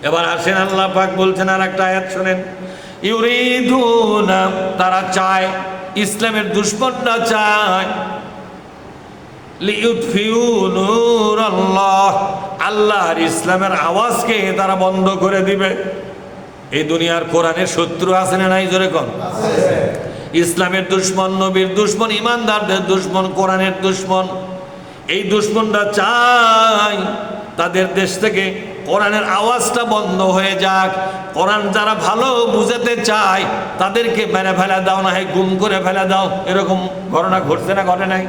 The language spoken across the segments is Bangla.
এবার আসেন, আল্লাহ পাক বলছেন আর একটা আয়াত শোনেন, ইউরিদুনা, তারা চায়, ইসলামের দুশমনরা চায়, লিইউতফিউ নূরাল্লাহ, আল্লাহর ইসলামের আওয়াজকে তারা বন্ধ করে দিবে। এই দুনিয়ার কোরআনের শত্রু আছে না নাই? জোরে কোন? ইসলামের দুশমন, নবীর দুশমন, ইমানদারদের দুশমন, কোরআনের দুশমন। এই দুশমনরা চায় তাদের দেশ থেকে কোরআনের আওয়াজটা বন্ধ হয়ে যাক। কোরআন যারা ভালো বুঝাতে চায় তাদেরকে মেরে ফেলে দাও, না হয় গুম করে ফেলে দাও। এরকম ঘটনা ঘটছে না ঘটে নাই?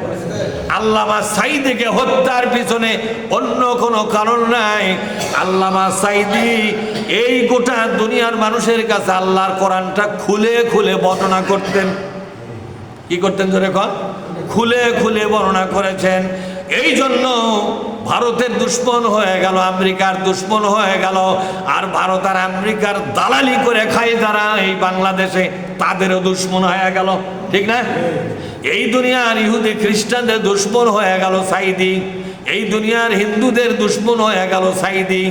আল্লামা সাঈদীকে হত্যার পিছনে অন্য কোনো কারণ নাই। আল্লামা সাঈদী এই গোটা দুনিয়ার মানুষের কাছে আল্লাহর কোরআনটা খুলে খুলে বর্ণনা করতেন। কি করতেন জোরে কর? খুলে খুলে বর্ণনা করেছেন। এই জন্য ভারতের দুশমন হয়ে গেল, আমেরিকার দুশমন হয়ে গেল। আর ভারত আর আমেরিকার দালালি করে খায় যারা এই বাংলাদেশে, তাদেরও দুশমন হয়ে গেল। ঠিক না? এই দুনিয়ার ইহুদি খ্রিস্টানদের দুশমন হয়ে গেল সাঈদী, এই দুনিয়ার হিন্দুদের দুশমন হয়ে গেল সাঈদী,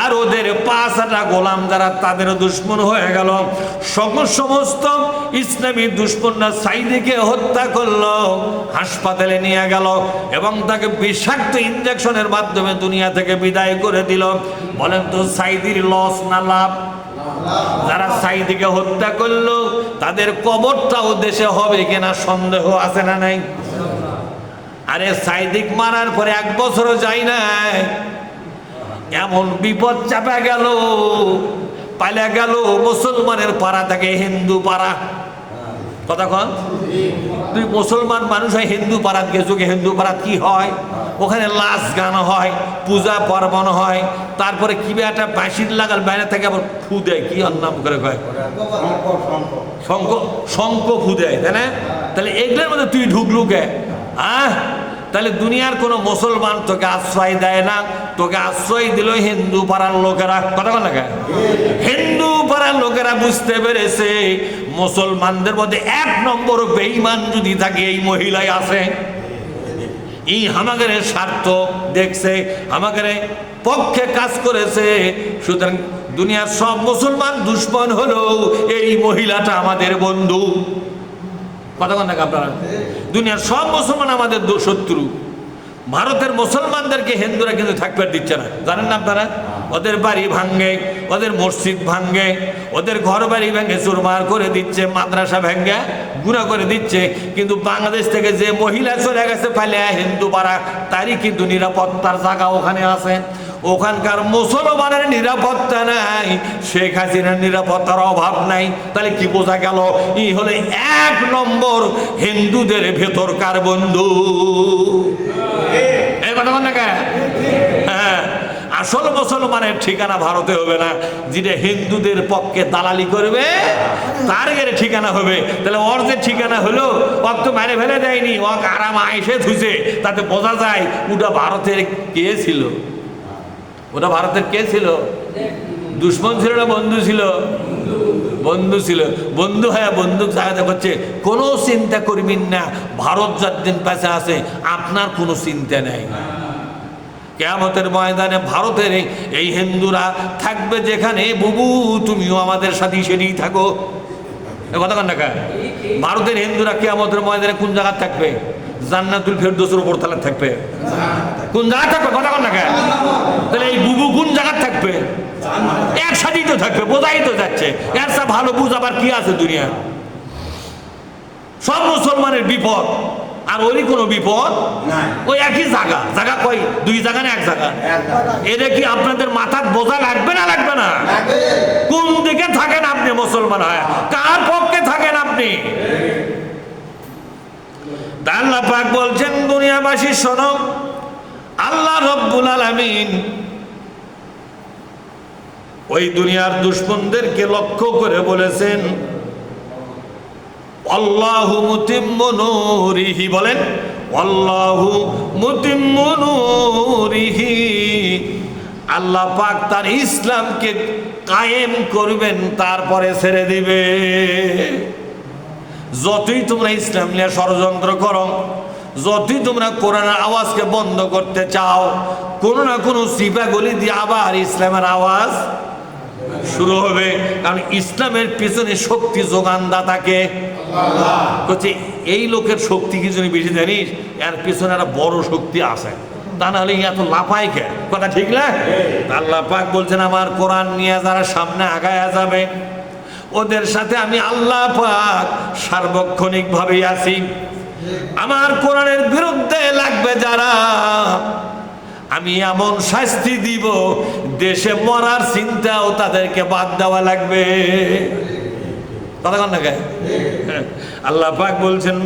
আর ওদের পাঁচটা গোলাম যারা, তাদেরও দুশমন হয়ে গেল। সমস্ত ইসলামী দুশমনরা সাঈদীকে হত্যা করলো, হাসপাতালে নিয়ে গেল এবং তাকে বিষাক্ত ইনজেকশনের মাধ্যমে দুনিয়া থেকে বিদায় করে দিল। বলেন তো সাঈদীর লস না লাভ? যারা সাঈদীকে হত্যা করলো তাদের কবরটাও দেশে হবে কিনা সন্দেহ আছে না নাই? আরে সাঈদী মারার পরে 1 বছরও যায় নাই, এমন বিপদ চাপা গেল, পালা গেল মুসলমানের পাড়া থেকে হিন্দু পাড়া। কথা কন, তুই মুসলমান মানুষ হয় হিন্দু পাড়াত গেছো, হিন্দু পাড়াত কি হয়? ওখানে লাশ গান হয়, পূজা পার্বণ হয়, তারপরে কি একটা বাঁশির লাগাল বাইরে থেকে আবার ফু দেয়, কি ওর নাম করে কয়, শঙ্খ ফু দেয়, তাই না? তাহলে এগুলোর মধ্যে তুই ঢুকলু কে? তাহলে দুনিয়ার কোনো মুসলমান তোকে আশ্রয় দেয় না, তোকে আশ্রয় দিল হিন্দু পাড়ার লোকেরা। কথা বল না, হিন্দু পাড়ার লোকেরা বুঝতে পেরেছে মুসলমানদের মধ্যে 1 নম্বর বেঈমান যদি থাকে এই মহিলাই আছে। এই আমাদের স্বার্থ দেখছে, আমাদের পক্ষে কাজ করেছে। সুতরাং দুনিয়ার সব মুসলমান দুশমন হলো এই মহিলাটা আমাদের বন্ধু। কথা বল না আপনারা? দুনিয়ার সব মুসলমান আমাদের শত্রু। ভারতের মুসলমানদেরকে হিন্দুরা কিন্তু থাকতে দিচ্ছে না, জানেন না আপনারা? ওদের বাড়ি ভাঙ্গে, ওদের মসজিদ ভাঙ্গে, ওদের ঘর বাড়ি ভেঙে চুরমার করে দিচ্ছে, মাদ্রাসা ভেঙে গুণা করে দিচ্ছে। কিন্তু বাংলাদেশ থেকে যে মহিলা চলে গেছে পালে হিন্দু পাড়া, তারই কিন্তু নিরাপত্তার জায়গা ওখানে আছে। ওখানকার মুসলমানের নিরাপত্তা নাই, শেখ হাসিনার নিরাপত্তার অভাব নাই। তাহলে কি বোঝা গেল? ই হলে 1 নম্বর হিন্দুদের ভেতরকার বন্ধু। এই কথা বল না কে? হ্যাঁ, আসল মুসলমানের ঠিকানা ভারতে হবে না, যেটা হিন্দুদের পক্ষে দালালি করবে তার গেলে ঠিকানা হবে। তাহলে ওর যে ঠিকানা হলো, ওর তো মেরে ফেলে দেয়নি, ও আরাম আইসে ধুছে, তাতে বোঝা যায় ওটা ভারতের কে ছিল। ওটা ভারতের কে ছিল? দুশমন ছিল না বন্ধু ছিল? বন্ধু ছিল। বন্ধু হ্যাঁ, বন্দুক জায়গা করছে, কোনো চিন্তা করবেন না, ভারত যতদিন পাশে আছে আপনার কোনো চিন্তা নেই। কিয়ামতের ময়দানে ভারতের এই হিন্দুরা থাকবে যেখানে, বুবু তুমিও আমাদের সাথে সেটাই থাকো। কথা কন না? ভারতের হিন্দুরা কিয়ামতের ময়দানে কোন জায়গা থাকবে? জান্নাতুল ফেরদৌসের উপর তলা থাকবে। কোন জায়গা থাকবে? কথা কন না? তাহলে এই বুবু কোন জায়গা থাকবে? একসাথেই তো থাকবে, বোঝাই তো যাচ্ছে। এর সব ভালো বুঝাবার কি আছে দুনিয়া? সব মুসলমানের বিপদ, আর ওরই কোনো বিপদ নাই। ওই একই জায়গা, জায়গা কই? 2 জায়গা না 1 জায়গা? এটা কি আপনাদের মাথার বোঝা লাগবে না লাগবে না? কোন দিকে থাকেন আপনি মুসলমান হয়? কার পক্ষে থাকেন আপনি? আল্লাহ পাক বলছেন, দুনিয়াবাসী শোনো, আল্লাহ রব্বুল আলামিন ওই দুনিয়ার দুশমনদেরকে লক্ষ্য করে বলেছেন, আল্লাহু মুতিম্মু নূরিহি, বলেন আল্লাহু মুতিম্মু নূরিহি, আল্লাহ পাক তার ইসলামকে কায়েম করবেন, তারপরে ছেড়ে দিবে। যতই তোমরা ইসলাম নিয়ে ষড়যন্ত্র করো, যতই তোমরা কোরআনের আওয়াজকে বন্ধ করতে চাও, কোনো না কোনো সিপা গলি দিয়ে আবার ইসলামের আওয়াজ শুরু হবে। কারণ ইসলামের পিছনে শক্তি যোগানদাতাকে হচ্ছে এই লোকের শক্তি কি জন্য বেশি জানিস, এর পিছনে একটা বড় শক্তি আছে, তা না হলে এত লাফাই কে, কথা ঠিক না? আল্লাহ পাক বলছেন আমার কোরআন নিয়ে যারা সামনে আগায়া যাবে ওদের সাথে আমি আল্লাহ পাক সার্বক্ষণিক ভাবে আছি। আমার কোরআনের বিরুদ্ধে লাগবে যারা, আমি এমন শাস্তি দিব দেশে মরার চিন্তাও তাদেরকে বাদ দেওয়া লাগবে। কথা কন না কে? আল্লাহ পাক বলছেন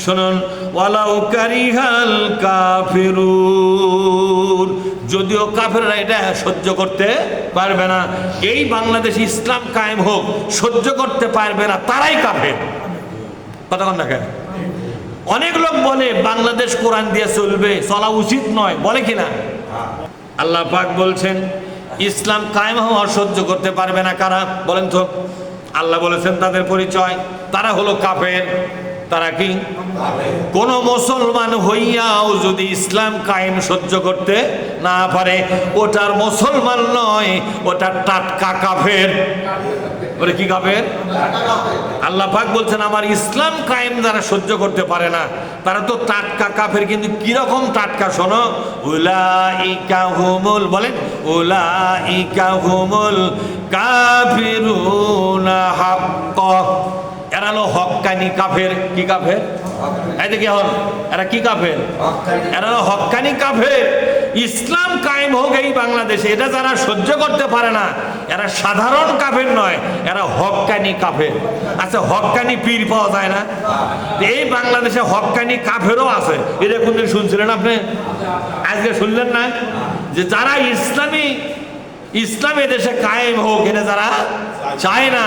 শুনুন, ওয়ালাউ কারিহাল কাফিরুন, যদিও কাফেররা এটা সহ্য করতে পারবে না, এই বাংলাদেশ ইসলাম কায়েম হোক সহ্য করতে পারবে না, তারাই কাফের। কথা কন না কে? অনেক লোক বলে বাংলাদেশ কোরআন দিয়ে চলবে, চলা উচিত নয়, বলে কিনা? আল্লাহ পাক বলছেন ইসলাম কায়েম হওয়া সহ্য করতে পারবে না কারা বলেন তো? আল্লাহ বলেছেন তাদের পরিচয়, তারা হলো কাফের। তারা কি? কোন মুসলমান হইয়াও যদি ইসলাম কায়েম সহ্য করতে না পারে ওটার মুসলমান নয়, ওটা টাটকা কাফের। বলে কি কাফের? আল্লাহ পাক বলছেন আমার ইসলাম কায়েম যারা সহ্য করতে পারে না তারা তো টাটকা কাফের। কিন্তু কিরকম টাটকা শোনো, উলাইকা হুমুল, বলেন উলাইকা হুমুল কাফিরুনা হাক্কা, এরা হলো হক্কানি কাফের। কি কাফের? এই দেখি এখন এরা কি কাফের? এরা হলো হক্কানি কাফের। ইসলাম কায়েম হোক এই বাংলাদেশে, এটা যারা সহ্য করতে পারে না এরা সাধারণ কাফের নয়, এরা হক্কানি কাফের। আচ্ছা, হক্কানি পীর পাওয়া যায় না? এই বাংলাদেশে হক্কানি কাফেরও আছে। এটা কোনদিন শুনছিলেন আপনি? আজকে শুনলেন না? যে যারা ইসলাম দেশে কায়েম হোক এটা যারা চায় না,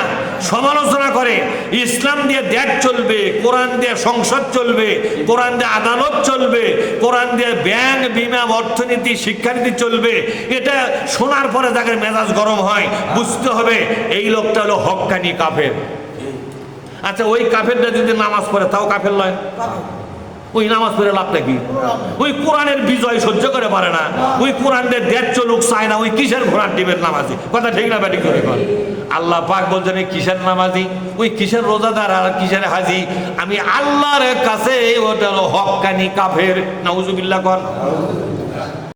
সমালোচনা করে, ইসলাম দিয়ে দেশ চলবে, কোরআন দিয়ে সংসদ চলবে, কোরআন দিয়ে আদালত চলবে, কোরআন দিয়ে ব্যাংক বিমা অর্থনীতি শিক্ষানীতি চলবে, এটা শোনার পরে যাকে মেজাজ গরম হয় বুঝতে হবে এই লোকটা হলো হক্কানি কাফের। আচ্ছা, ওই কাফেরটা যদি নামাজ পড়ে তাও কাফের নয়? ওই নামাজ পড়ে লাভটা কি? ওই কোরআনের বিজয় সহ্য করে পারে না, ওই কোরআনের দেড় চলুক চায় না, ওই কিসের ঘোড়ার ডিমের নামাজি? কথা ঠিক না ব্যাটিং করে কর? আল্লাহ পাক বলছেন কিসের নামাজি, ওই কিসের রোজাদার আর কিসের হাজি? আমি আল্লাহর কাছে ওটা হলো হক্কানি কাফের। নাউজুবিল্লাহ কর।